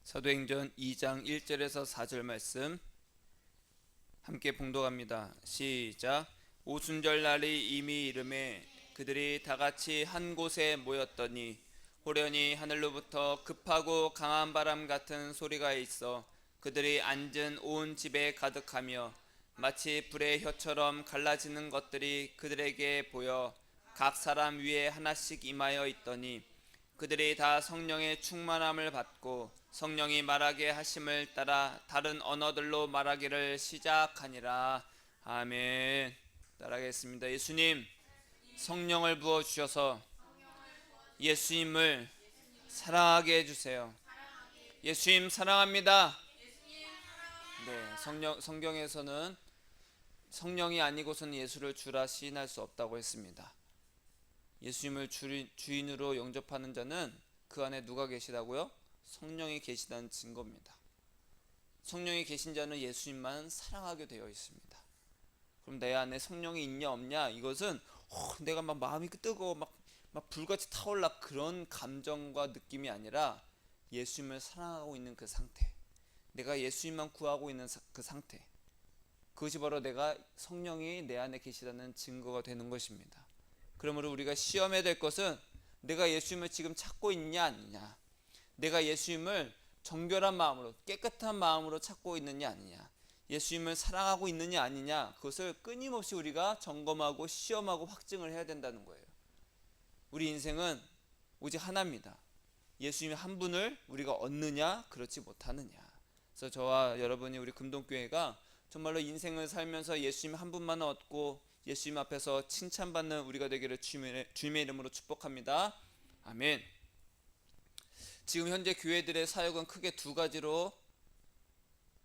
사도행전 2장 1절에서 4절 말씀 함께 봉독합니다. 시작. 오순절 날이 이미 이르매 그들이 다같이 한 곳에 모였더니 호련히 하늘로부터 급하고 강한 바람 같은 소리가 있어 그들이 앉은 온 집에 가득하며 마치 불의 혀처럼 갈라지는 것들이 그들에게 보여 각 사람 위에 하나씩 임하여 있더니 그들이 다 성령의 충만함을 받고 성령이 말하게 하심을 따라 다른 언어들로 말하기를 시작하니라. 아멘. 따라하겠습니다. 예수님, 성령을 부어 주셔서 예수님을 사랑하게 해주세요. 예수님 사랑합니다. 네, 성경에서는 성령이 아니고서는 예수를 주라 시인할 수 없다고 했습니다. 예수님을 주인으로 영접하는 자는 그 안에 누가 계시다고요? 성령이 계시다는 증거입니다. 성령이 계신 자는 예수님만 사랑하게 되어 있습니다. 그럼 내 안에 성령이 있냐 없냐, 이것은 내가 막 마음이 뜨거워 막 불같이 타올라 그런 감정과 느낌이 아니라 예수님을 사랑하고 있는 그 상태, 내가 예수님만 구하고 있는 그 상태, 그것이 바로 내가 성령이 내 안에 계시다는 증거가 되는 것입니다. 그러므로 우리가 시험해야 될 것은 내가 예수님을 지금 찾고 있냐 아니냐, 내가 예수님을 정결한 마음으로 깨끗한 마음으로 찾고 있느냐 아니냐, 예수님을 사랑하고 있느냐 아니냐, 그것을 끊임없이 우리가 점검하고 시험하고 확증을 해야 된다는 거예요. 우리 인생은 오직 하나입니다. 예수님 한 분을 우리가 얻느냐 그렇지 못하느냐. 그래서 저와 여러분이 우리 금동교회가 정말로 인생을 살면서 예수님 한 분만 얻고 예수님 앞에서 칭찬받는 우리가 되기를 주님의 이름으로 축복합니다. 아멘. 지금 현재 교회들의 사역은 크게 두 가지로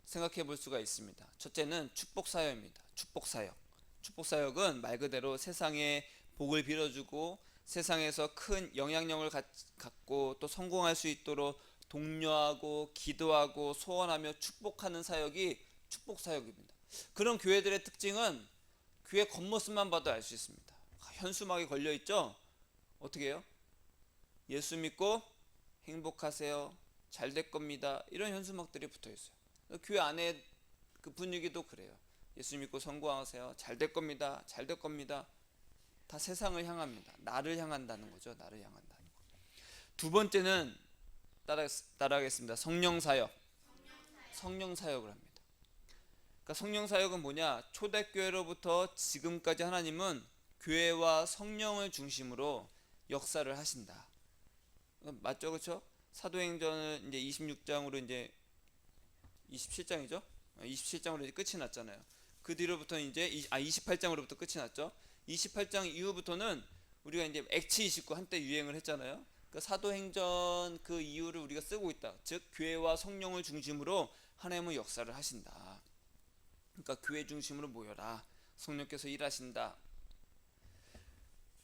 생각해 볼 수가 있습니다. 첫째는 축복사역입니다. 축복사역은 말 그대로 세상에 복을 빌어주고 세상에서 큰 영향력을 갖고 또 성공할 수 있도록 독려하고 기도하고 소원하며 축복하는 사역이 축복사역입니다. 그런 교회들의 특징은 교회 겉모습만 봐도 알 수 있습니다. 현수막이 걸려있죠? 어떻게 해요? 예수 믿고 행복하세요, 잘 될 겁니다, 이런 현수막들이 붙어있어요. 교회 안에 그 분위기도 그래요. 예수 믿고 성공하세요, 잘 될 겁니다, 잘 될 겁니다. 다 세상을 향합니다. 나를 향한다는 거죠. 나를 향한다는 거. 두 번째는 따라하겠습니다. 성령사역을 합니다. 그러니까 성령사역은 뭐냐, 초대교회로부터 지금까지 하나님은 교회와 성령을 중심으로 역사를 하신다. 맞죠? 그렇죠? 사도행전은 이제 26장으로 이제 27장이죠? 27장으로 이제 끝이 났잖아요. 그 뒤로부터는 이제 28장으로부터 끝이 났죠. 28장 이후부터는 우리가 이제 액치 29 한때 유행을 했잖아요. 그 사도행전 그 이유를 우리가 쓰고 있다. 즉 교회와 성령을 중심으로 하나님은 역사를 하신다. 그러니까 교회 중심으로 모여라. 성령께서 일하신다.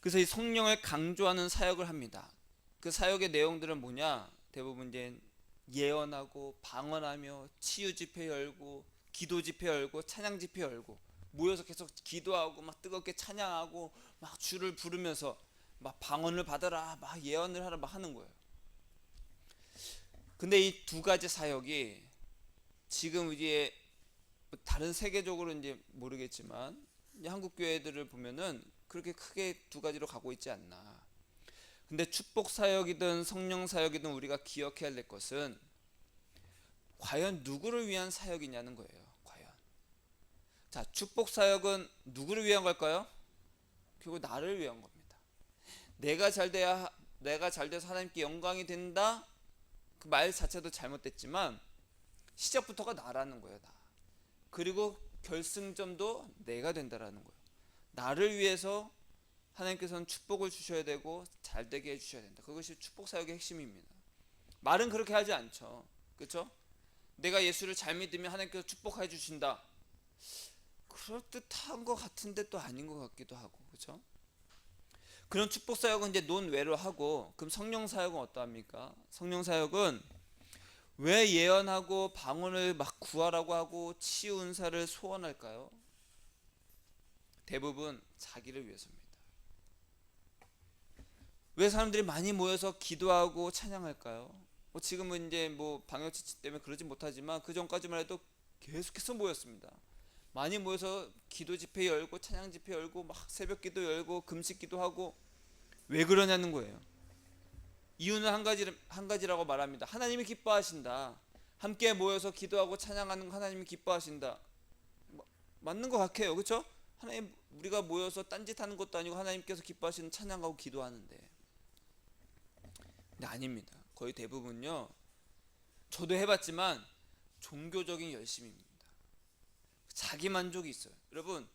그래서 이 성령을 강조하는 사역을 합니다. 그 사역의 내용들은 뭐냐? 대부분 이제 예언하고 방언하며 치유 집회 열고 기도 집회 열고 찬양 집회 열고 모여서 계속 기도하고 막 뜨겁게 찬양하고 막 주를 부르면서 막 방언을 받아라, 막 예언을 하라, 막 하는 거예요. 근데 이 두 가지 사역이 지금 이제 다른 세계적으로 이제 모르겠지만 한국 교회들을 보면은 그렇게 크게 두 가지로 가고 있지 않나. 근데 축복 사역이든 성령 사역이든 우리가 기억해야 될 것은 과연 누구를 위한 사역이냐는 거예요. 과연. 자, 축복 사역은 누구를 위한 걸까요? 결국 나를 위한 겁니다. 내가 잘 돼서 하나님께 영광이 된다. 그 말 자체도 잘못됐지만 시작부터가 나라는 거예요. 나. 그리고 결승점도 내가 된다라는 거예요. 나를 위해서 하나님께서는 축복을 주셔야 되고 잘 되게 해주셔야 된다. 그것이 축복 사역의 핵심입니다. 말은 그렇게 하지 않죠. 그렇죠? 내가 예수를 잘 믿으면 하나님께서 축복해 주신다. 그럴듯한 것 같은데 또 아닌 것 같기도 하고, 그렇죠? 그런 축복 사역은 이제 논외로 하고, 그럼 성령 사역은 어떠합니까? 성령 사역은 왜 예언하고 방언을 막 구하라고 하고 치유 은사를 소원할까요? 대부분 자기를 위해서입니다. 왜 사람들이 많이 모여서 기도하고 찬양할까요? 지금은 이제 뭐 방역 지침 때문에 그러지 못하지만 그 전까지만 해도 계속해서 모였습니다. 많이 모여서 기도 집회 열고 찬양 집회 열고 막 새벽 기도 열고 금식 기도하고. 왜 그러냐는 거예요. 이유는 한 가지라고 말합니다. 하나님이 기뻐하신다. 함께 모여서 기도하고 찬양하는 거 하나님이 기뻐하신다. 맞는 것 같아요, 그렇죠? 하나님, 우리가 모여서 딴짓하는 것도 아니고 하나님께서 기뻐하시는 찬양하고 기도하는데. 근데 아닙니다. 거의 대부분요, 저도 해봤지만 종교적인 열심입니다. 자기 만족이 있어요. 여러분,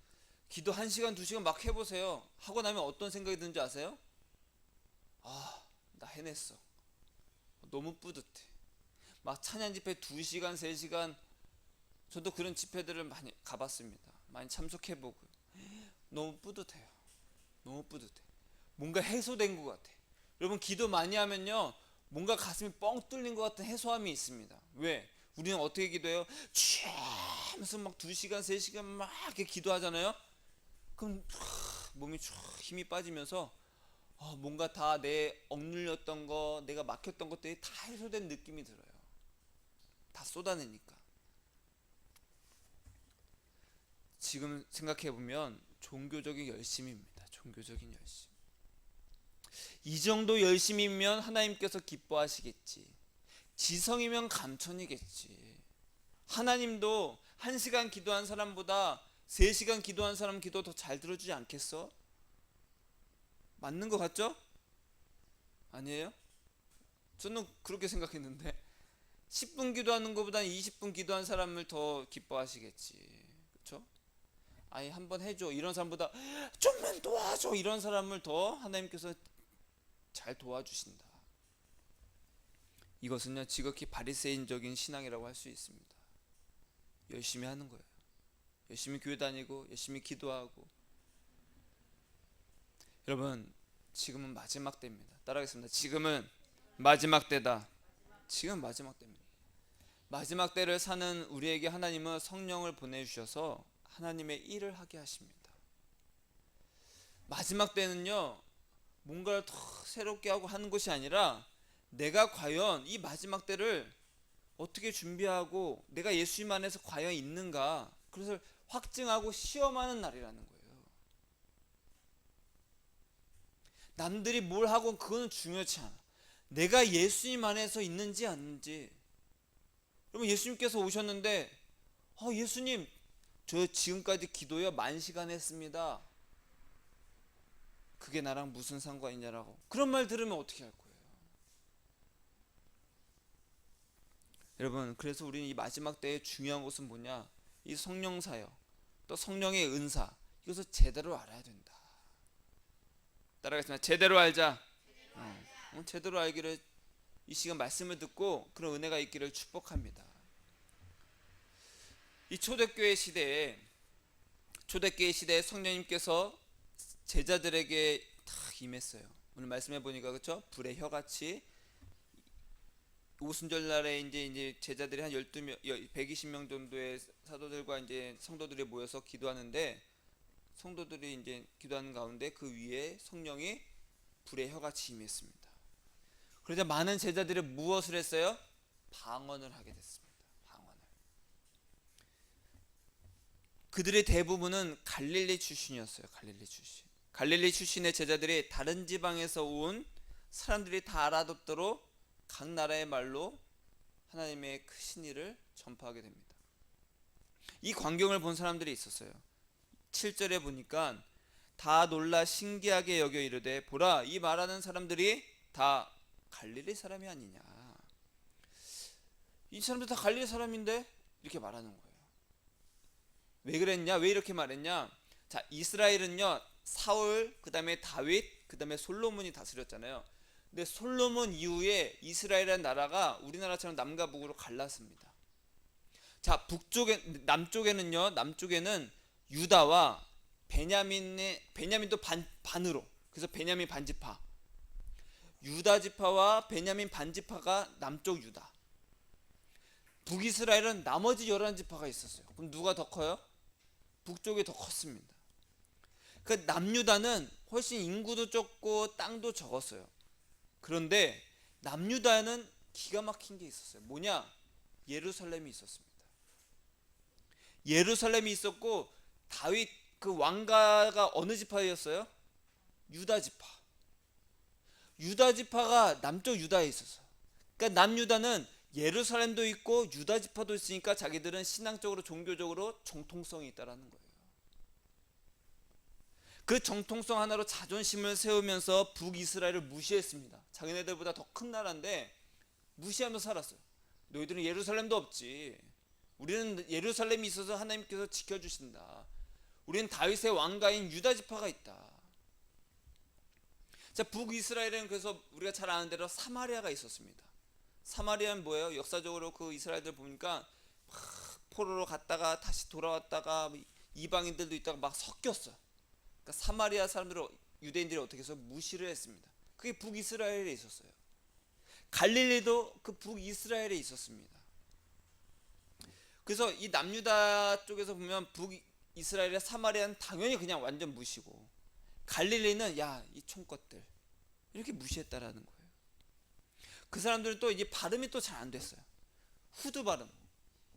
기도 1시간 2시간 막 해보세요. 하고 나면 어떤 생각이 드는지 아세요? 나 해냈어. 너무 뿌듯해. 막 찬양 집회 2시간 3시간, 저도 그런 집회들을 많이 가봤습니다. 많이 참석해보고 너무 뿌듯해요. 너무 뿌듯해. 뭔가 해소된 것 같아. 여러분, 기도 많이 하면요, 뭔가 가슴이 뻥 뚫린 것 같은 해소함이 있습니다. 왜? 우리는 어떻게 기도해요? 쥐 하면서 막 2시간 3시간 막 이렇게 기도하잖아요. 그럼 몸이 쫙 힘이 빠지면서 뭔가 다 내 억눌렸던 거, 내가 막혔던 것들이 다 해소된 느낌이 들어요. 다 쏟아내니까. 지금 생각해보면 종교적인 열심입니다. 종교적인 열심. 이 정도 열심이면 하나님께서 기뻐하시겠지. 지성이면 감천이겠지. 하나님도 1시간 기도한 사람보다 3시간 기도한 사람 기도 더 잘 들어주지 않겠어? 맞는 것 같죠? 아니에요? 저는 그렇게 생각했는데 10분 기도하는 것보다 20분 기도한 사람을 더 기뻐하시겠지. 그렇죠? 아니, 한번 해줘 이런 사람보다 좀만 도와줘 이런 사람을 더 하나님께서 잘 도와주신다. 이것은요, 지극히 바리새인적인 신앙이라고 할 수 있습니다. 열심히 하는 거예요. 열심히 교회 다니고 열심히 기도하고. 여러분, 지금은 마지막 때입니다. 따라하겠습니다. 지금은 마지막 때다. 지금 마지막 때입니다. 마지막 때를 사는 우리에게 하나님은 성령을 보내주셔서 하나님의 일을 하게 하십니다. 마지막 때는요, 뭔가를 더 새롭게 하고 하는 것이 아니라 내가 과연 이 마지막 때를 어떻게 준비하고 내가 예수님 안에서 과연 있는가, 그것을 확증하고 시험하는 날이라는 거예요. 남들이 뭘 하고 그거는 중요치 않아. 내가 예수님 안에서 있는지 아닌지. 여러분, 예수님께서 오셨는데 예수님, 저 지금까지 기도요 10,000시간 했습니다. 그게 나랑 무슨 상관이냐라고 그런 말 들으면 어떻게 할 거예요? 여러분, 그래서 우리는 이 마지막 때의 중요한 것은 뭐냐? 이 성령 사역, 또 성령의 은사, 이것을 제대로 알아야 된다. 따라가겠습니다. 제대로 알자. 제대로 알기를 이 시간 말씀을 듣고 그런 은혜가 있기를 축복합니다. 이 초대교회 시대에 성령님께서 제자들에게 다 임했어요. 오늘 말씀해 보니까 그렇죠? 불의 혀같이 오순절 날에 이제 제자들이 한 12명, 120명 정도의 사도들과 이제 성도들이 모여서 기도하는데, 성도들이 이제 기도하는 가운데 그 위에 성령이 불의 혀같이 임했습니다. 그러자 많은 제자들이 무엇을 했어요? 방언을 하게 됐습니다. 방언을. 그들의 대부분은 갈릴리 출신이었어요. 갈릴리 출신의 제자들이 다른 지방에서 온 사람들이 다 알아듣도록 각 나라의 말로 하나님의 크신 일을 전파하게 됩니다. 이 광경을 본 사람들이 있었어요. 7절에 보니까 다 놀라 신기하게 여겨 이르되, 보라, 이 말하는 사람들이 다 갈릴리 사람이 아니냐. 이 사람들 다 갈릴리 사람인데 이렇게 말하는 거예요. 왜 그랬냐? 왜 이렇게 말했냐? 자, 이스라엘은요, 사울, 그 다음에 다윗, 그 다음에 솔로몬이 다스렸잖아요. 근데 솔로몬 이후에 이스라엘이라는 나라가 우리나라처럼 남과 북으로 갈랐습니다. 자, 남쪽에는 유다와 베냐민도 반으로, 그래서 베냐민 반지파, 유다 지파와 베냐민 반지파가 남쪽 유다. 북이스라엘은 나머지 11지파가 있었어요. 그럼 누가 더 커요? 북쪽이 더 컸습니다. 그 남유다는 훨씬 인구도 적고 땅도 적었어요. 그런데 남유다는 기가 막힌 게 있었어요. 뭐냐? 예루살렘이 있었습니다. 예루살렘이 있었고 다윗 그 왕가가 어느 지파였어요? 유다 지파. 유다 지파가 남쪽 유다에 있었어. 그러니까 남유다는 예루살렘도 있고 유다 지파도 있으니까 자기들은 신앙적으로 종교적으로 정통성이 있다라는 거예요. 그 정통성 하나로 자존심을 세우면서 북이스라엘을 무시했습니다. 자기네들보다 더 큰 나라인데 무시하면서 살았어요. 너희들은 예루살렘도 없지. 우리는 예루살렘이 있어서 하나님께서 지켜주신다. 우리는 다윗의 왕가인 유다 지파가 있다. 자, 북이스라엘은 그래서 우리가 잘 아는 대로 사마리아가 있었습니다. 사마리아는 뭐예요? 역사적으로 그 이스라엘들 보니까 막 포로로 갔다가 다시 돌아왔다가 이방인들도 있다가 막 섞였어요. 그러니까 사마리아 사람들을 유대인들이 어떻게 해서 무시를 했습니다. 그게 북이스라엘에 있었어요. 갈릴리도 그 북이스라엘에 있었습니다. 그래서 이 남유다 쪽에서 보면 북이스라엘의 사마리아는 당연히 그냥 완전 무시고, 갈릴리는 야, 이 총것들 이렇게 무시했다라는 거예요. 그 사람들은 또 이제 발음이 또 잘 안 됐어요. 후두 발음.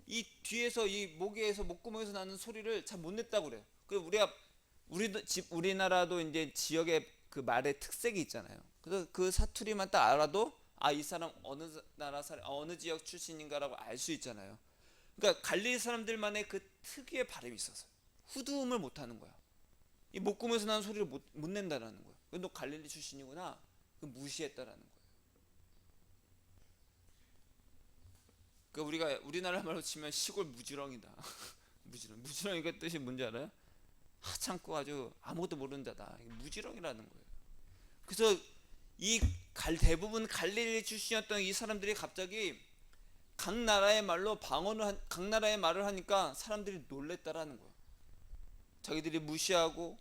이 뒤에서 이 목에서 목구멍에서 나는 소리를 잘 못 냈다고 그래요. 그래서 우리나라도 이제 지역의 그 말의 특색이 있잖아요. 그래서 그 사투리만 딱 알아도 아, 이 사람 어느 나라 사람, 어느 지역 출신인가라고 알 수 있잖아요. 그러니까 갈릴리 사람들만의 그 특유의 발음이 있었어요. 후두음을 못 하는 거야. 이 목구멍에서 나는 소리를 못 낸다라는 거야. 너 갈릴리 출신이구나. 무시했다라는 거예요. 그러니까 우리나라 말로 치면 시골 무지렁이다. 무지렁이가 뜻이 뭔지 알아요? 하찮고 아주 아무것도 모르는 자다. 무지렁이라는 거예요. 그래서 대부분 갈릴리 출신이었던 이 사람들이 갑자기 각 나라의 말을 하니까 사람들이 놀랬다라는 거예요. 자기들이 무시하고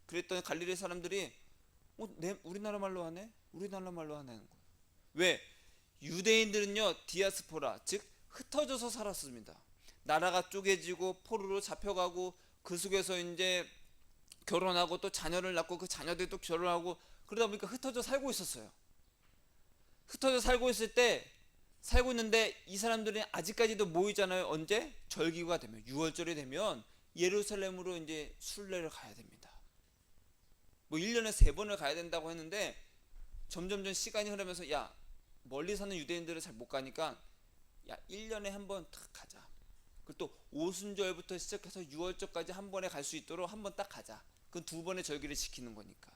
그랬더니 갈릴리 사람들이 우리나라 말로 하네? 우리나라 말로 하는 거예요. 왜? 유대인들은요, 디아스포라, 즉 흩어져서 살았습니다. 나라가 쪼개지고 포로로 잡혀가고 그 속에서 이제 결혼하고 또 자녀를 낳고 그 자녀들이 또 결혼하고 그러다 보니까 흩어져 살고 있었어요. 흩어져 살고 있는데 이 사람들이 아직까지도 모이잖아요. 언제? 절기가 되면, 6월절이 되면 예루살렘으로 이제 순례를 가야 됩니다. 1년에 3번을 가야 된다고 했는데 점점 시간이 흐르면서 야, 멀리 사는 유대인들은 잘 못 가니까 야, 1년에 한 번 딱 가자. 그리고 또 오순절부터 시작해서 6월절까지 한 번에 갈 수 있도록 한 번 딱 가자. 그 2번의 절기를 지키는 거니까.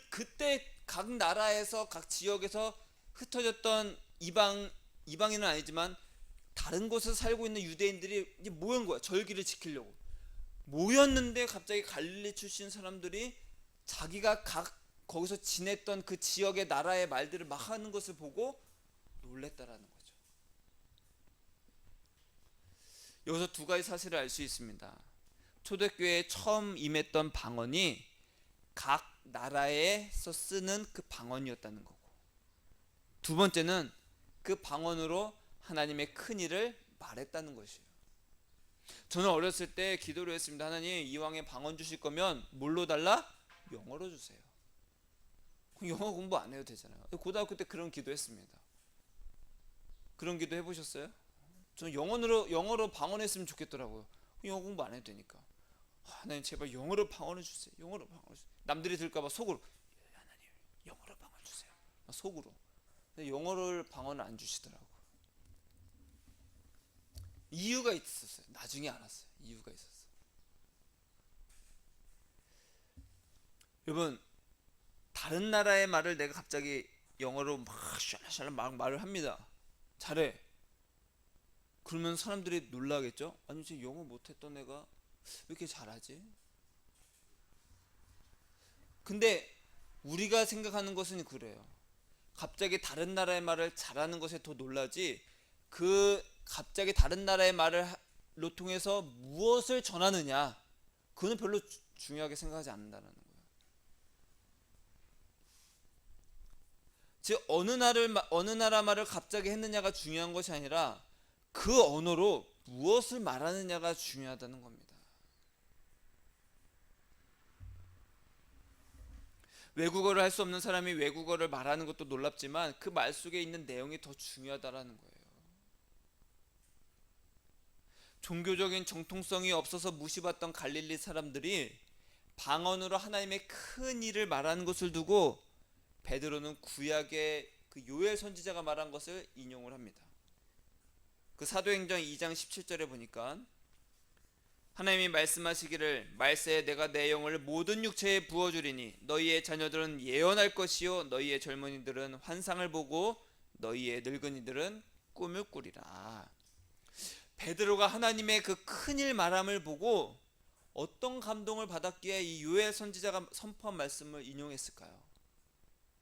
그때 각 나라에서 각 지역에서 흩어졌던 이방인은 아니지만 다른 곳에 살고 있는 유대인들이 이제 모인 거야. 절기를 지키려고 모였는데 갑자기 갈릴리 출신 사람들이 자기가 거기서 지냈던 그 지역의 나라의 말들을 막 하는 것을 보고 놀랬다라는 거죠. 여기서 2가지 사실을 알 수 있습니다. 초대교회에 처음 임했던 방언이 각 나라에서 쓰는 그 방언이었다는 거고, 2번째는 그 방언으로 하나님의 큰 일을 말했다는 것이에요. 저는 어렸을 때 기도를 했습니다. 하나님, 이왕에 방언 주실 거면 뭘로 달라? 영어로 주세요. 영어 공부 안 해도 되잖아요. 고등학교 때 그런 기도했습니다. 그런 기도 해보셨어요? 저는 영어로 방언했으면 좋겠더라고요. 영어 공부 안 해도 되니까. 하나님, 제발 영어로 방언을 주세요. 영어로 방언을 주세요. 남들이 들을까봐 속으로 하나님, 영어로 방언 주세요. 속으로. 근데 영어를 방언을 안 주시더라고. 이유가 있었어요. 나중에 알았어요. 이유가 있었어요. 여러분, 다른 나라의 말을 내가 갑자기 영어로 막 샬랄샬랄 막 말을 합니다. 잘해. 그러면 사람들이 놀라겠죠? 아니, 쟤 영어 못했던 애가 왜 이렇게 잘하지? 근데 우리가 생각하는 것은 그래요. 갑자기 다른 나라의 말을 잘하는 것에 더 놀라지, 갑자기 다른 나라의 말로 통해서 무엇을 전하느냐, 그거는 별로 중요하게 생각하지 않는다는 거예요. 즉 어느 나라 말을 갑자기 했느냐가 중요한 것이 아니라 그 언어로 무엇을 말하느냐가 중요하다는 겁니다. 외국어를 할 수 없는 사람이 외국어를 말하는 것도 놀랍지만 그 말 속에 있는 내용이 더 중요하다라는 거예요. 종교적인 정통성이 없어서 무시받던 갈릴리 사람들이 방언으로 하나님의 큰 일을 말하는 것을 두고 베드로는 구약의 그 요엘 선지자가 말한 것을 인용을 합니다. 그 사도행전 2장 17절에 보니까 하나님이 말씀하시기를 말세에 내가 내 영을 모든 육체에 부어주리니 너희의 자녀들은 예언할 것이요 너희의 젊은이들은 환상을 보고 너희의 늙은이들은 꿈을 꾸리라. 베드로가 하나님의 그 큰일 말함을 보고 어떤 감동을 받았기에 이 요엘 선지자가 선포한 말씀을 인용했을까요?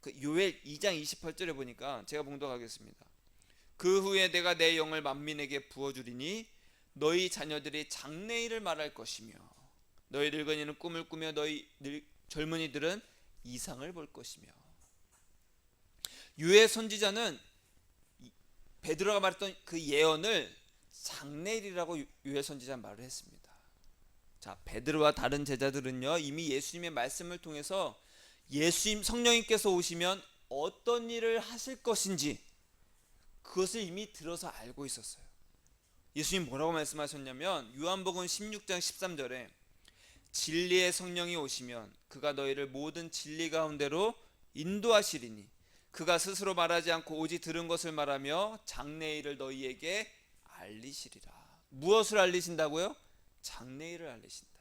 그 요엘 2장 28절에 보니까 제가 봉독하겠습니다. 그 후에 내가 내 영을 만민에게 부어주리니 너희 자녀들이 장래일을 말할 것이며 너희 늙은이는 꿈을 꾸며 너희 젊은이들은 이상을 볼 것이며. 요엘 선지자는 베드로가 말했던 그 예언을 장래일이라고 요엘 선지자는 말을 했습니다. 자, 베드로와 다른 제자들은요 이미 예수님의 말씀을 통해서 예수님 성령님께서 오시면 어떤 일을 하실 것인지 그것을 이미 들어서 알고 있었어요. 예수님 뭐라고 말씀하셨냐면 요한복음 16장 13절에 진리의 성령이 오시면 그가 너희를 모든 진리 가운데로 인도하시리니 그가 스스로 말하지 않고 오직 들은 것을 말하며 장래일을 너희에게 알리시리라. 무엇을 알리신다고요? 장래일을 알리신다.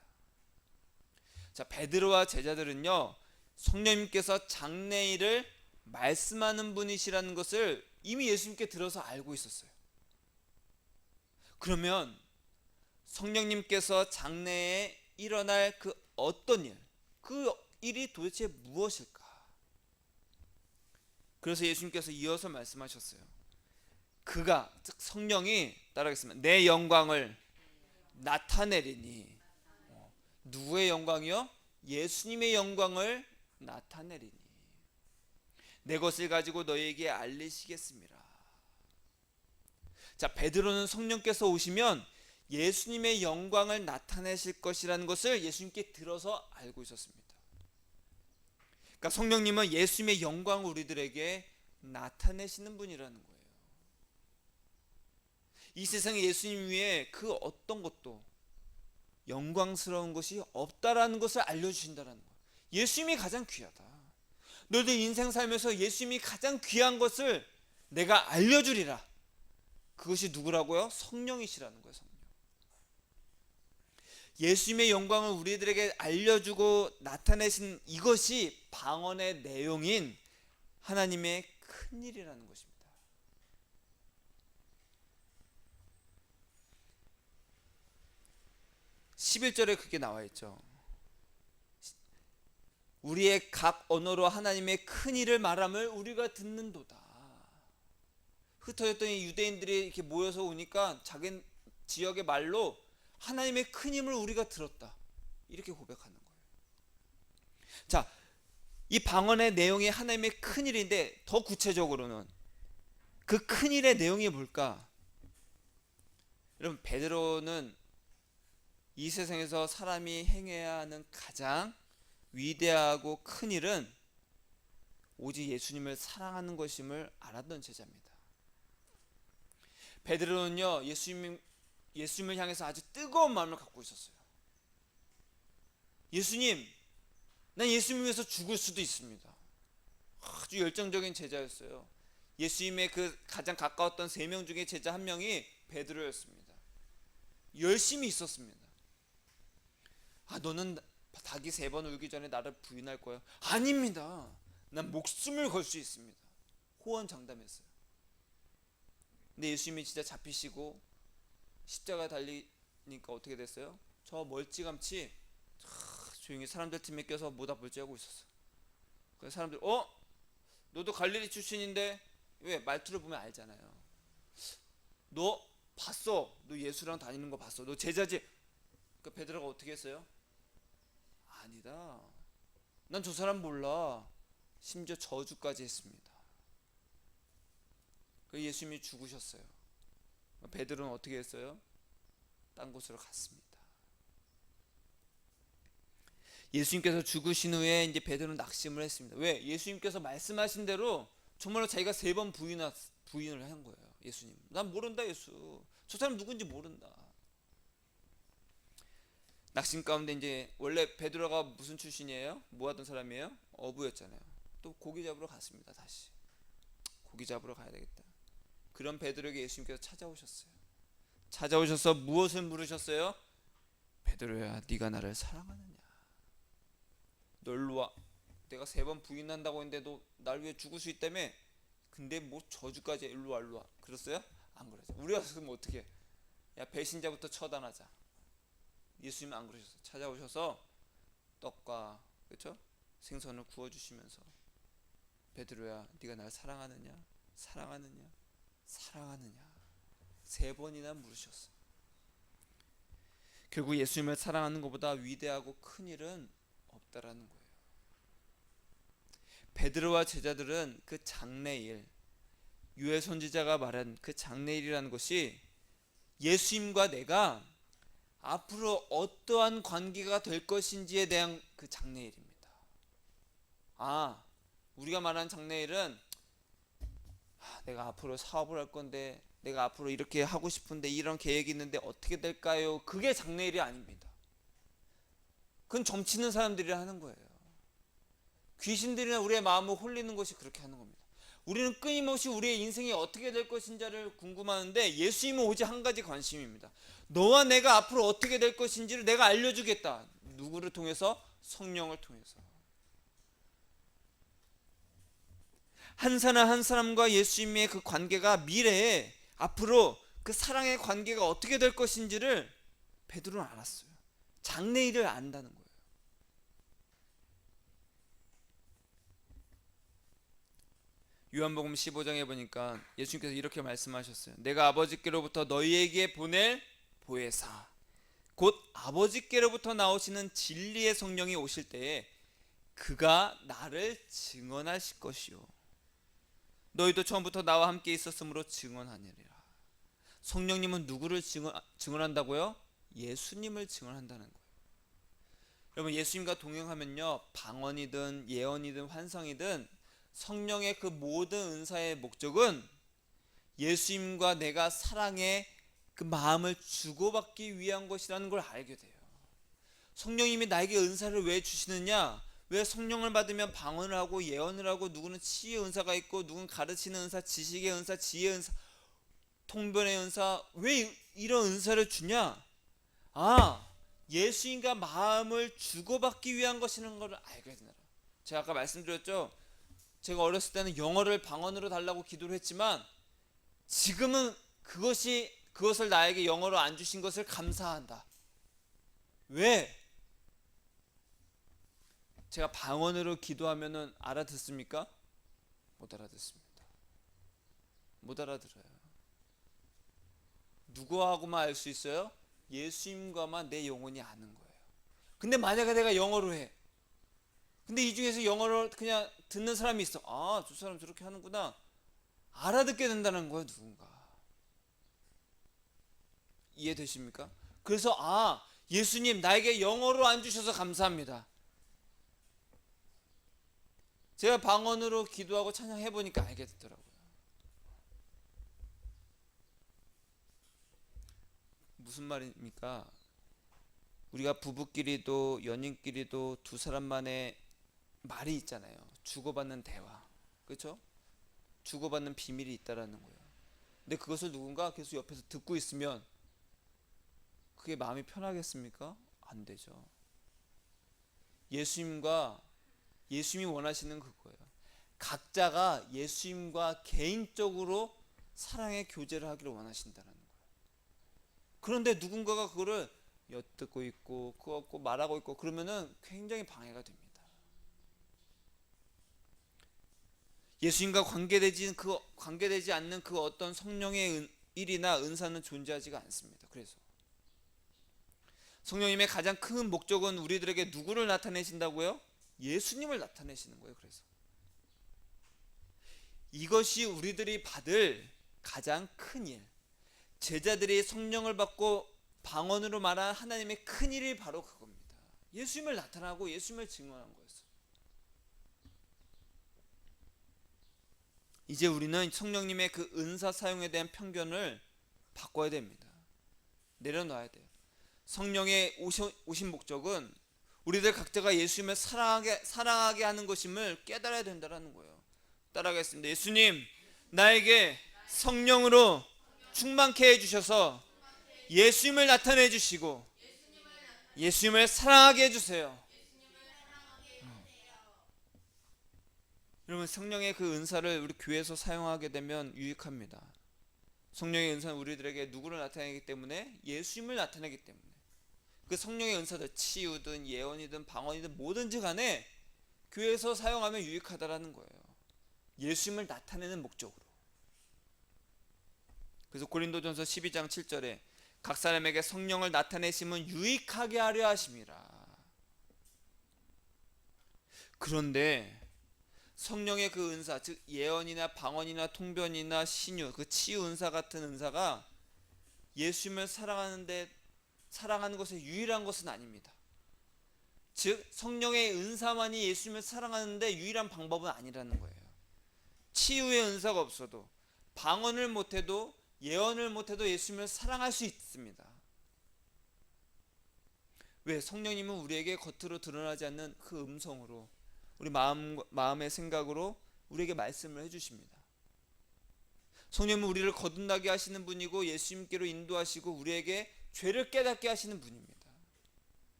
자, 베드로와 제자들은요 성령님께서 장래일을 말씀하는 분이시라는 것을 이미 예수님께 들어서 알고 있었어요. 그러면 성령님께서 장래에 일어날 그 어떤 일, 그 일이 도대체 무엇일까? 그래서 예수님께서 이어서 말씀하셨어요. 그가, 즉 성령이, 따라하겠습니다. 내 영광을 나타내리니. 누구의 영광이요? 예수님의 영광을 나타내리니 내 것을 가지고 너희에게 알리시겠습니다. 자, 베드로는 성령께서 오시면 예수님의 영광을 나타내실 것이라는 것을 예수님께 들어서 알고 있었습니다. 그러니까 성령님은 예수님의 영광을 우리들에게 나타내시는 분이라는 거예요. 이 세상에 예수님 위에 그 어떤 것도 영광스러운 것이 없다라는 것을 알려주신다는 거예요. 예수님이 가장 귀하다. 너희들 인생 살면서 예수님이 가장 귀한 것을 내가 알려주리라. 그것이 누구라고요? 성령이시라는 거예요. 성령. 예수님의 영광을 우리들에게 알려주고 나타내신 이것이 방언의 내용인 하나님의 큰 일이라는 것입니다. (11절에) 그게 나와 있죠. 우리의 각 언어로 하나님의 큰 일을 말함을 우리가 듣는도다. 흩어졌던 이 유대인들이 이렇게 모여서 오니까 자기 지역의 말로 하나님의 큰 힘을 우리가 들었다. 이렇게 고백하는 거예요. 자, 이 방언의 내용이 하나님의 큰 일인데 더 구체적으로는 그 큰 일의 내용이 뭘까? 여러분, 베드로는 이 세상에서 사람이 행해야 하는 가장 위대하고 큰 일은 오직 예수님을 사랑하는 것임을 알았던 제자입니다. 베드로는요 예수님을 향해서 아주 뜨거운 마음을 갖고 있었어요. 예수님, 난 예수님 위해서 죽을 수도 있습니다. 아주 열정적인 제자였어요. 예수님의 그 가장 가까웠던 3명 중에 제자 한 명이 베드로였습니다. 열심히 있었습니다. 너는 닭이 3번 울기 전에 나를 부인할 거야. 아닙니다. 난 목숨을 걸 수 있습니다. 호언장담했어요. 근데 예수님이 진짜 잡히시고 십자가 달리니까 어떻게 됐어요? 저 멀찌감치 조용히 사람들 팀에 껴서 모닥불지하고 있었어요. 그래서 사람들 너도 갈릴리 출신인데 왜? 말투를 보면 알잖아요. 너 봤어? 너 예수랑 다니는 거 봤어? 너 제자지? 그 베드로가 어떻게 했어요? 아니다. 난 저 사람 몰라. 심지어 저주까지 했습니다. 그 예수님이 죽으셨어요. 베드로는 어떻게 했어요? 딴 곳으로 갔습니다. 예수님께서 죽으신 후에 이제 베드로는 낙심을 했습니다. 왜? 예수님께서 말씀하신 대로 정말로 자기가 3번 부인을 한 거예요. 예수님, 난 모른다. 예수, 저 사람 누군지 모른다. 낙심 가운데 이제 원래 베드로가 무슨 출신이에요? 뭐 하던 사람이에요? 어부였잖아요. 또 고기 잡으러 갔습니다. 다시 고기 잡으러 가야 되겠다. 그런 베드로에게 예수님께서 찾아오셔서 무엇을 물으셨어요? 베드로야, 네가 나를 사랑하느냐? 너 일로 와. 내가 3번 부인한다고 했는데 너 날 위해 죽을 수 있다며? 근데 뭐 저주까지 일로 와, 일로 와. 그랬어요? 안 그러죠. 우리가 그러면 어떻게? 야, 배신자부터 처단하자. 예수님 안 그러셨어요. 찾아오셔서 떡과 그렇죠? 생선을 구워 주시면서 베드로야, 네가 날 사랑하느냐? 사랑하느냐? 사랑하느냐? 3번이나 물으셨어. 결국 예수님을 사랑하는 것보다 위대하고 큰 일은 없다라는 거예요. 베드로와 제자들은 그 장래일, 유해 선지자가 말한 그 장래일이라는 것이 예수님과 내가 앞으로 어떠한 관계가 될 것인지에 대한 그 장래일입니다. 우리가 말하는 장래일은 내가 앞으로 사업을 할 건데, 내가 앞으로 이렇게 하고 싶은데, 이런 계획이 있는데 어떻게 될까요? 그게 장래일이 아닙니다. 그건 점치는 사람들이 하는 거예요. 귀신들이나 우리의 마음을 홀리는 것이 그렇게 하는 겁니다. 우리는 끊임없이 우리의 인생이 어떻게 될 것인지를 궁금하는데, 예수님은 오직 한 가지 관심입니다. 너와 내가 앞으로 어떻게 될 것인지를 내가 알려주겠다. 누구를 통해서? 성령을 통해서. 한 사람 한 사람과 예수님의 그 관계가 미래에 앞으로 그 사랑의 관계가 어떻게 될 것인지를 베드로는 알았어요. 장래일을 안다는 거예요. 요한복음 15장에 보니까 예수님께서 이렇게 말씀하셨어요. 내가 아버지께로부터 너희에게 보낼 보혜사, 곧 아버지께로부터 나오시는 진리의 성령이 오실 때에 그가 나를 증언하실 것이요, 너희도 처음부터 나와 함께 있었으므로 증언하니라. 성령님은 누구를 증언한다고요? 예수님을 증언한다는 거예요. 여러분, 예수님과 동행하면요, 방언이든 예언이든 환상이든 성령의 그 모든 은사의 목적은 예수님과 내가 사랑의 그 마음을 주고받기 위한 것이라는 걸 알게 돼요. 성령님이 나에게 은사를 왜 주시느냐? 왜 성령을 받으면 방언을 하고 예언을 하고, 누구는 치유의 은사가 있고, 누구는 가르치는 은사, 지식의 은사, 지혜의 은사, 통변의 은사, 왜 이런 은사를 주냐? 예수님과 마음을 주고받기 위한 것이라는 걸 알게 되더라. 제가 아까 말씀드렸죠. 제가 어렸을 때는 영어를 방언으로 달라고 기도를 했지만, 지금은 그것을 나에게 영어로 안 주신 것을 감사한다. 왜? 제가 방언으로 기도하면은 알아듣습니까? 못 알아듣습니다. 못 알아들어요. 누구하고만 알 수 있어요? 예수님과만 내 영혼이 아는 거예요. 근데 만약에 내가 영어로 해. 근데 이 중에서 영어를 그냥 듣는 사람이 있어. 저 사람 저렇게 하는구나. 알아듣게 된다는 거예요, 누군가. 이해되십니까? 그래서 예수님 나에게 영어로 안 주셔서 감사합니다. 제가 방언으로 기도하고 찬양해 보니까 알게 되더라고요. 무슨 말입니까? 우리가 부부끼리도 연인끼리도 두 사람만의 말이 있잖아요. 주고받는 대화, 그렇죠? 주고받는 비밀이 있다라는 거예요. 근데 그것을 누군가 계속 옆에서 듣고 있으면 그게 마음이 편하겠습니까? 안 되죠. 예수님이 원하시는 그거예요. 각자가 예수님과 개인적으로 사랑의 교제를 하기를 원하신다는 거예요. 그런데 누군가가 그거를 엿듣고 있고 그거 말하고 있고 그러면은 굉장히 방해가 됩니다. 예수님과 관계되지 않는 그 어떤 성령의 일이나 은사는 존재하지가 않습니다. 그래서 성령님의 가장 큰 목적은 우리들에게 누구를 나타내신다고요? 예수님을 나타내시는 거예요. 그래서 이것이 우리들이 받을 가장 큰 일, 제자들이 성령을 받고 방언으로 말한 하나님의 큰 일이 바로 그겁니다. 예수님을 나타나고 예수님을 증언한 거였어요. 이제 우리는 성령님의 그 은사 사용에 대한 편견을 바꿔야 됩니다. 내려놔야 돼요. 성령의 오신 목적은 우리들 각자가 예수님을 사랑하게 하는 것임을 깨달아야 된다는 거예요. 따라하겠습니다. 예수님, 나에게 성령으로 충만케 해주셔서 예수님을 나타내 주시고 예수님을 사랑하게 해주세요. 여러분, 성령의 그 은사를 우리 교회에서 사용하게 되면 유익합니다. 성령의 은사는 우리들에게 누구를 나타내기 때문에? 예수님을 나타내기 때문에. 그 성령의 은사들, 치유든 예언이든 방언이든 뭐든지 간에 교회에서 사용하면 유익하다라는 거예요. 예수님을 나타내는 목적으로. 그래서 고린도전서 12장 7절에 각 사람에게 성령을 나타내심은 유익하게 하려 하심이라. 그런데 성령의 그 은사, 즉 예언이나 방언이나 통변이나 신유, 그 치유 은사 같은 은사가 예수님을 사랑하는 것의 유일한 것은 아닙니다. 즉 성령의 은사만이 예수님을 사랑하는데 유일한 방법은 아니라는 거예요. 치유의 은사가 없어도, 방언을 못해도, 예언을 못해도 예수님을 사랑할 수 있습니다. 왜? 성령님은 우리에게 겉으로 드러나지 않는 그 음성으로, 우리 마음의 생각으로 우리에게 말씀을 해주십니다. 성령님은 우리를 거듭나게 하시는 분이고 예수님께로 인도하시고 우리에게 죄를 깨닫게 하시는 분입니다.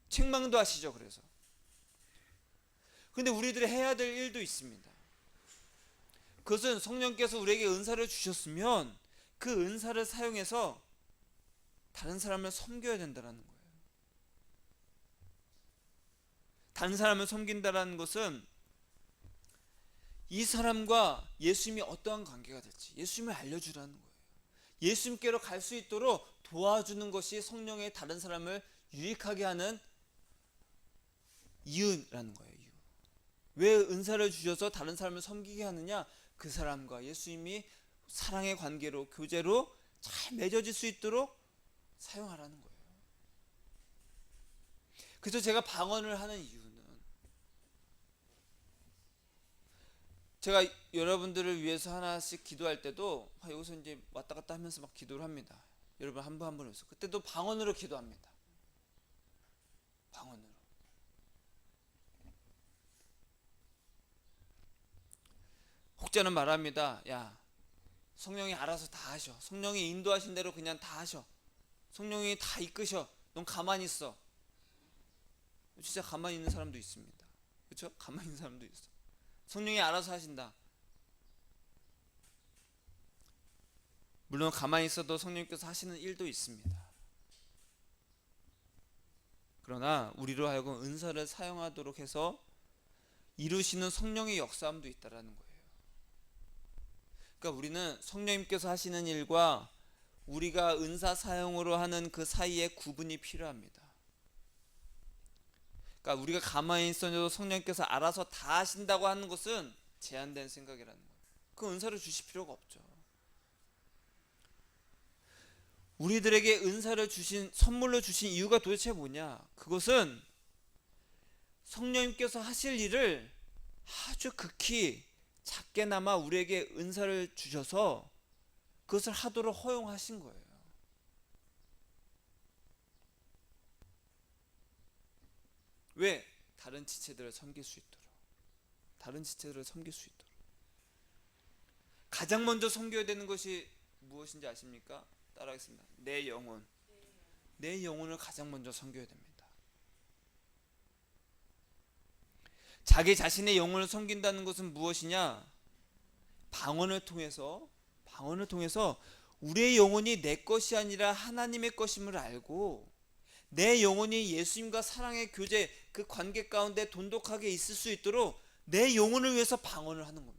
책망도 하시죠. 그래서 근데 우리들이 해야 될 일도 있습니다. 그것은 성령께서 우리에게 은사를 주셨으면 그 은사를 사용해서 다른 사람을 섬겨야 된다는 거예요. 다른 사람을 섬긴다는 것은 이 사람과 예수님이 어떠한 관계가 될지 예수님을 알려주라는 거예요. 예수님께로 갈 수 있도록 도와주는 것이 성령의 다른 사람을 유익하게 하는 이유라는 거예요. 이유. 왜 은사를 주셔서 다른 사람을 섬기게 하느냐? 그 사람과 예수님이 사랑의 관계로, 교제로 잘 맺어질 수 있도록 사용하라는 거예요. 그래서 제가 방언을 하는 이유는, 제가 여러분들을 위해서 하나씩 기도할 때도 여기서 이제 왔다 갔다 하면서 막 기도를 합니다. 여러분 한 분 한 분 위해서. 그때도 방언으로 기도합니다. 방언으로. 혹자는 말합니다. 야, 성령이 알아서 다 하셔. 성령이 인도하신 대로 그냥 다 하셔. 성령이 다 이끄셔. 넌 가만히 있어. 진짜 가만히 있는 사람도 있습니다. 그렇죠? 가만히 있는 사람도 있어. 성령이 알아서 하신다. 물론 가만히 있어도 성령님께서 하시는 일도 있습니다. 그러나 우리로 하여금 은사를 사용하도록 해서 이루시는 성령의 역사함도 있다라는 거예요. 그러니까 우리는 성령님께서 하시는 일과 우리가 은사 사용으로 하는 그 사이에 구분이 필요합니다. 그러니까 우리가 가만히 있어도 성령님께서 알아서 다 하신다고 하는 것은 제한된 생각이라는 거예요. 그 은사를 주실 필요가 없죠. 우리들에게 은사를 주신, 선물로 주신 이유가 도대체 뭐냐? 그것은 성령님께서 하실 일을 아주 극히 작게나마 우리에게 은사를 주셔서 그것을 하도록 허용하신 거예요. 왜? 다른 지체들을 섬길 수 있도록. 다른 지체들을 섬길 수 있도록. 가장 먼저 섬겨야 되는 것이 무엇인지 아십니까? 따라하겠습니다. 내 영혼. 내 영혼을 가장 먼저 섬겨야 됩니다. 자기 자신의 영혼을 섬긴다는 것은 무엇이냐? 방언을 통해서 우리의 영혼이 내 것이 아니라 하나님의 것임을 알고 내 영혼이 예수님과 사랑의 교제, 그 관계 가운데 돈독하게 있을 수 있도록 내 영혼을 위해서 방언을 하는 겁니다.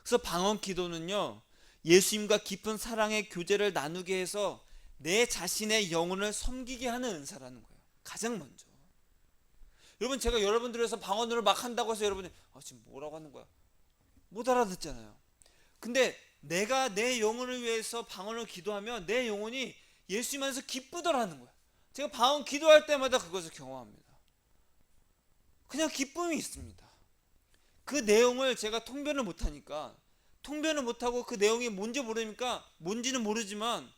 그래서 방언 기도는요, 예수님과 깊은 사랑의 교제를 나누게 해서 내 자신의 영혼을 섬기게 하는 은사라는 거예요. 가장 먼저. 여러분, 제가 여러분들 위해서 방언으로 막 한다고 해서 여러분이 지금 뭐라고 하는 거야? 못 알아듣잖아요. 근데 내가 내 영혼을 위해서 방언을 기도하면 내 영혼이 예수님 안에서 기쁘더라는 거야. 제가 방언 기도할 때마다 그것을 경험합니다. 그냥 기쁨이 있습니다. 그 내용을 제가 통변을 못하니까, 통변을 못하고 그 내용이 뭔지 모르니까, 뭔지는 모르지만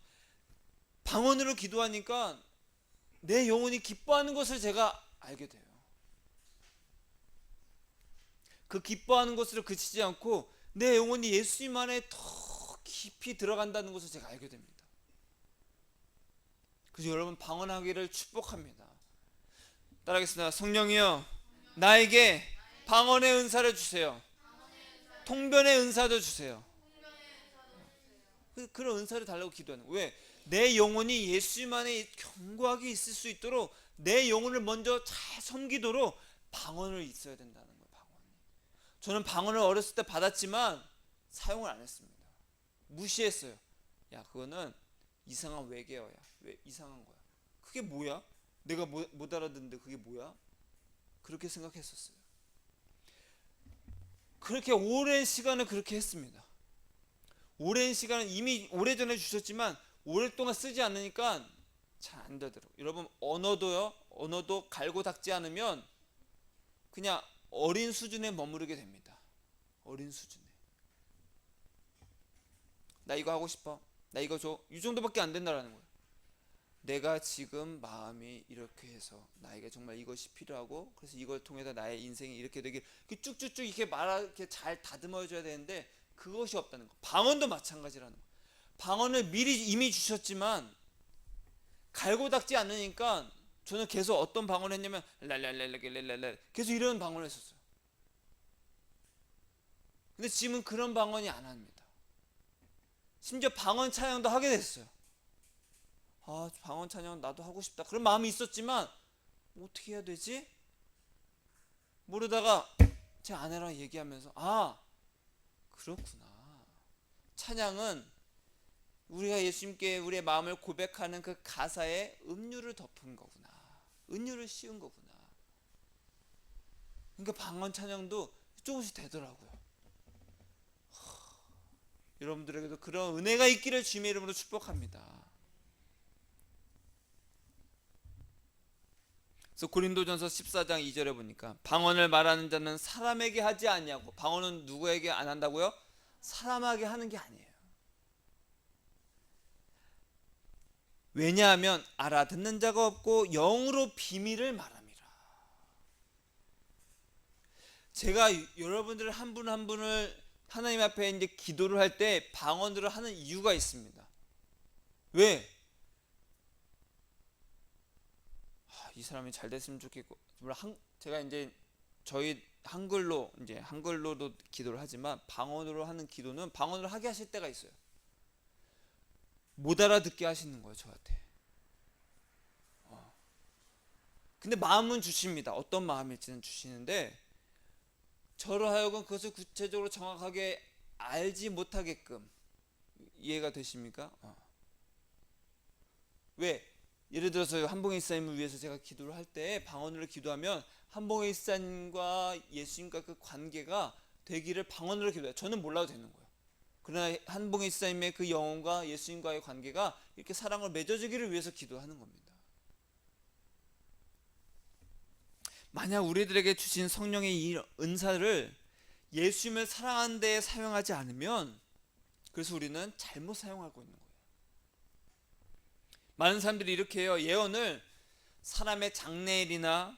방언으로 기도하니까 내 영혼이 기뻐하는 것을 제가 알게 돼요. 그 기뻐하는 것으로 그치지 않고 내 영혼이 예수님 안에 더 깊이 들어간다는 것을 제가 알게 됩니다. 그래서 여러분, 방언하기를 축복합니다. 따라하겠습니다. 성령이여, 나에게 방언의 은사를 주세요. 통변의 은사도 주세요. 그런 은사를 달라고 기도하는 거예요. 왜? 내 영혼이 예수님 안에 견고하게 있을 수 있도록, 내 영혼을 먼저 잘 섬기도록 방언을 있어야 된다는 거예요. 방언이. 저는 방언을 어렸을 때 받았지만 사용을 안 했습니다. 무시했어요. 야, 그거는 이상한 외계어야. 왜 이상한 거야? 그게 뭐야? 내가 못 알아듣는데 그게 뭐야? 그렇게 생각했었어요. 그렇게 오랜 시간을 그렇게 했습니다. 오랜 시간은 이미 오래전에 주셨지만 오랫동안 쓰지 않으니까 잘 안 되더라고요. 여러분, 언어도 갈고 닦지 않으면 그냥 어린 수준에 머무르게 됩니다. 어린 수준에. 나 이거 하고 싶어, 나 이거 줘, 이 정도밖에 안 된다라는 거예요. 내가 지금 마음이 이렇게 해서 나에게 정말 이것이 필요하고, 그래서 이걸 통해서 나의 인생이 이렇게 되길, 쭉쭉쭉 이렇게 이렇게 잘 다듬어줘야 되는데 그것이 없다는 거. 방언도 마찬가지라는 거. 방언을 미리 이미 주셨지만 갈고 닦지 않으니까 저는 계속 어떤 방언을 했냐면 랄랄랄랄랄랄 계속 이런 방언을 했었어요. 근데 지금은 그런 방언이 안 합니다. 심지어 방언 찬양도 하게 됐어요. 아, 방언 찬양 나도 하고 싶다, 그런 마음이 있었지만 어떻게 해야 되지? 모르다가 제 아내랑 얘기하면서, 아, 그렇구나, 찬양은 우리가 예수님께 우리의 마음을 고백하는 그 가사에 음유를 덮은 거구나, 은유를 씌운 거구나. 그러니까 방언 찬양도 조금씩 되더라고요. 여러분들에게도 그런 은혜가 있기를 주님의 이름으로 축복합니다. 그래서 고린도전서 14장 2절에 보니까 방언을 말하는 자는 사람에게 하지 아니하고, 방언은 누구에게 안 한다고요? 사람에게 하는 게 아니에요. 왜냐하면 알아듣는 자가 없고 영으로 비밀을 말함이라. 제가 여러분들 한 분 한 분을 하나님 앞에 이제 기도를 할 때 방언으로 하는 이유가 있습니다. 왜? 이 사람이 잘 됐으면 좋겠고, 제가 이제 저희 한글로도 기도를 하지만 방언으로 하는 기도는 방언으로 하게 하실 때가 있어요. 못 알아듣게 하시는 거예요, 저한테. 근데 마음은 주십니다. 어떤 마음일지는 주시는데 저로 하여금 그것을 구체적으로 정확하게 알지 못하게끔. 이해가 되십니까? 왜? 예를 들어서 한봉희 목사님을 위해서 제가 기도를 할 때 방언으로 기도하면 한봉희 목사님과 예수님과 그 관계가 되기를 방언으로 기도해요. 저는 몰라도 되는 거예요. 그러나 한봉희 목사님의 그 영혼과 예수님과의 관계가 이렇게 사랑을 맺어주기를 위해서 기도하는 겁니다. 만약 우리들에게 주신 성령의 이 은사를 예수님을 사랑하는 데에 사용하지 않으면, 그래서 우리는 잘못 사용하고 있는 거예요. 많은 사람들이 이렇게 해요. 예언을 사람의 장래일이나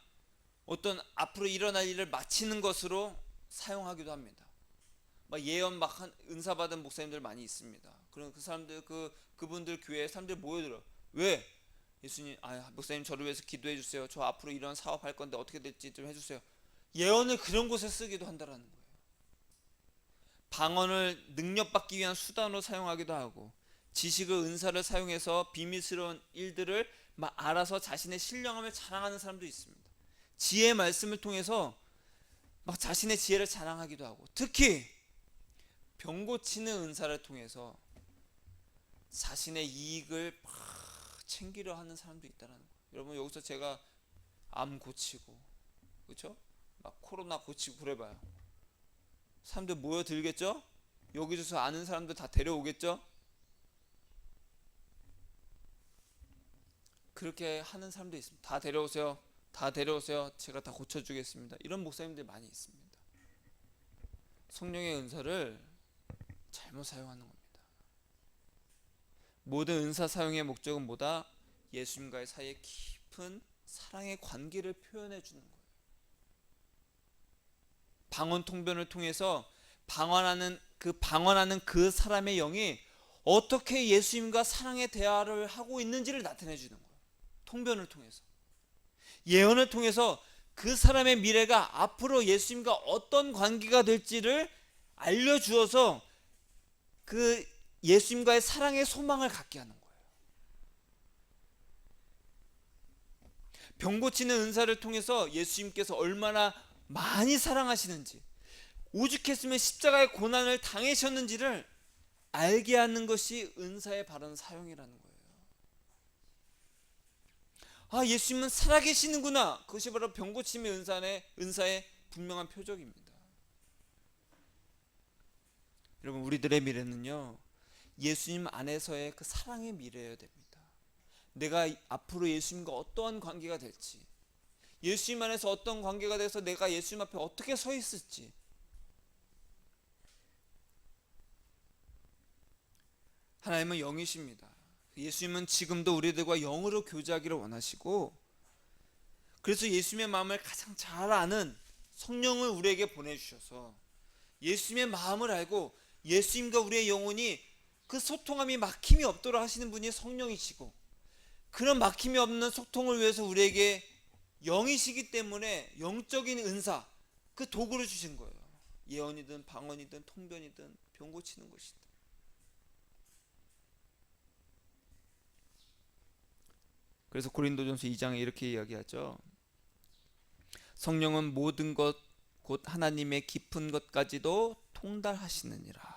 어떤 앞으로 일어날 일을 마치는 것으로 사용하기도 합니다. 막 예언 은사 받은 목사님들 많이 있습니다. 그런 그 사람들, 그분들 교회에 사람들이 모여들어. 왜? 예수님, 목사님 저를 위해서 기도해 주세요. 저 앞으로 이런 사업 할 건데 어떻게 될지 좀 해주세요. 예언을 그런 곳에 쓰기도 한다라는 거예요. 방언을 능력받기 위한 수단으로 사용하기도 하고, 지식을, 은사를 사용해서 비밀스러운 일들을 막 알아서 자신의 신령함을 자랑하는 사람도 있습니다. 지혜의 말씀을 통해서 막 자신의 지혜를 자랑하기도 하고, 특히 병 고치는 은사를 통해서 자신의 이익을 막 챙기려 하는 사람도 있다는 거예요. 여러분, 여기서 제가 암 고치고, 그렇죠? 막 코로나 고치고 그래봐요. 사람들 모여들겠죠? 여기저기서 아는 사람들 다 데려오겠죠? 그렇게 하는 사람도 있습니다. 다 데려오세요. 다 데려오세요. 제가 다 고쳐주겠습니다. 이런 목사님들 많이 있습니다. 성령의 은사를 잘못 사용하는 겁니다. 모든 은사 사용의 목적은 뭐다? 예수님과의 사이에 깊은 사랑의 관계를 표현해 주는 거예요. 방언 통변을 통해서 방언하는 그 사람의 영이 어떻게 예수님과 사랑의 대화를 하고 있는지를 나타내 주는 거예요. 통변을 통해서, 예언을 통해서 그 사람의 미래가 앞으로 예수님과 어떤 관계가 될지를 알려주어서 그 예수님과의 사랑의 소망을 갖게 하는 거예요. 병 고치는 은사를 통해서 예수님께서 얼마나 많이 사랑하시는지, 오죽했으면 십자가의 고난을 당하셨는지를 알게 하는 것이 은사의 바른 사용이라는 거예요. 아, 예수님은 살아계시는구나. 그것이 바로 병 고침의 은사의 분명한 표적입니다. 여러분, 우리들의 미래는요, 예수님 안에서의 그 사랑의 미래여야 됩니다. 내가 앞으로 예수님과 어떠한 관계가 될지, 예수님 안에서 어떤 관계가 돼서 내가 예수님 앞에 어떻게 서 있을지, 하나님은 영이십니다. 예수님은 지금도 우리들과 영으로 교제하기를 원하시고, 그래서 예수님의 마음을 가장 잘 아는 성령을 우리에게 보내주셔서 예수님의 마음을 알고 예수님과 우리의 영혼이 그 소통함이 막힘이 없도록 하시는 분이 성령이시고, 그런 막힘이 없는 소통을 위해서 우리에게 영이시기 때문에 영적인 은사, 그 도구를 주신 거예요. 예언이든 방언이든 통변이든 병 고치는 것이든. 그래서 고린도전서 2장에 이렇게 이야기하죠. 성령은 모든 것 곧 하나님의 깊은 것까지도 통달하시느니라.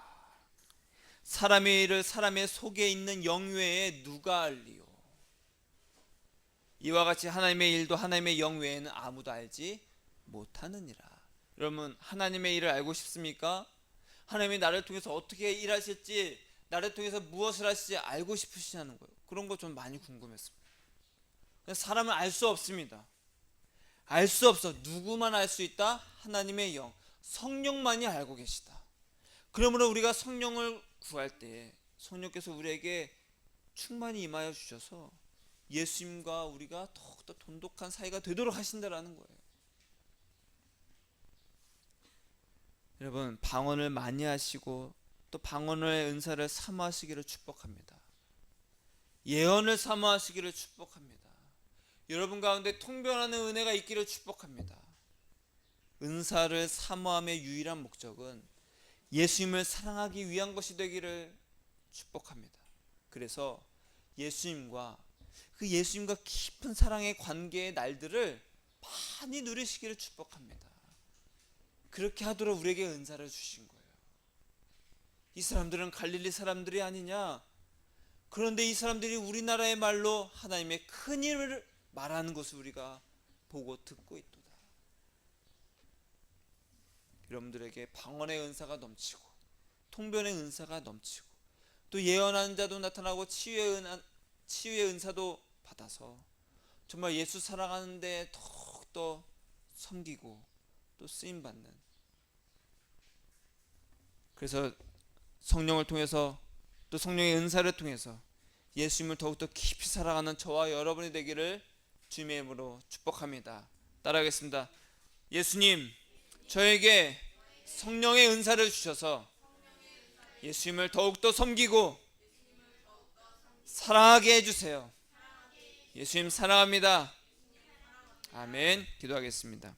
사람의 일을 사람의 속에 있는 영 외에 누가 알리요. 이와 같이 하나님의 일도 하나님의 영 외에는 아무도 알지 못하느니라. 여러분, 하나님의 일을 알고 싶습니까? 하나님이 나를 통해서 어떻게 일하실지, 나를 통해서 무엇을 하실지 알고 싶으시냐는 거예요. 그런 거 좀 많이 궁금했습니다. 사람은 알 수 없습니다. 알 수 없어. 누구만 알 수 있다? 하나님의 영, 성령만이 알고 계시다. 그러므로 우리가 성령을 구할 때 성령께서 우리에게 충만히 임하여 주셔서 예수님과 우리가 더욱더 돈독한 사이가 되도록 하신다라는 거예요. 여러분, 방언을 많이 하시고 또 방언의 은사를 사모하시기를 축복합니다. 예언을 사모하시기를 축복합니다. 여러분 가운데 통변하는 은혜가 있기를 축복합니다. 은사를 사모함의 유일한 목적은 예수님을 사랑하기 위한 것이 되기를 축복합니다. 그래서 예수님과 깊은 사랑의 관계의 날들을 많이 누리시기를 축복합니다. 그렇게 하도록 우리에게 은사를 주신 거예요. 이 사람들은 갈릴리 사람들이 아니냐? 그런데 이 사람들이 우리나라의 말로 하나님의 큰 일을 말하는 것을 우리가 보고 듣고 있도다. 여러분들에게 방언의 은사가 넘치고 통변의 은사가 넘치고 또 예언하는 자도 나타나고 치유의 은사도 받아서 정말 예수 사랑하는데 더욱더 섬기고 또 쓰임받는, 그래서 성령을 통해서 또 성령의 은사를 통해서 예수님을 더욱더 깊이 사랑하는 저와 여러분이 되기를 주님의 이름으로 축복합니다. 따라하겠습니다. 예수님, 저에게 성령의 은사를 주셔서 예수님을 더욱더 섬기고 사랑하게 해주세요. 예수님 사랑합니다. 아멘. 기도하겠습니다.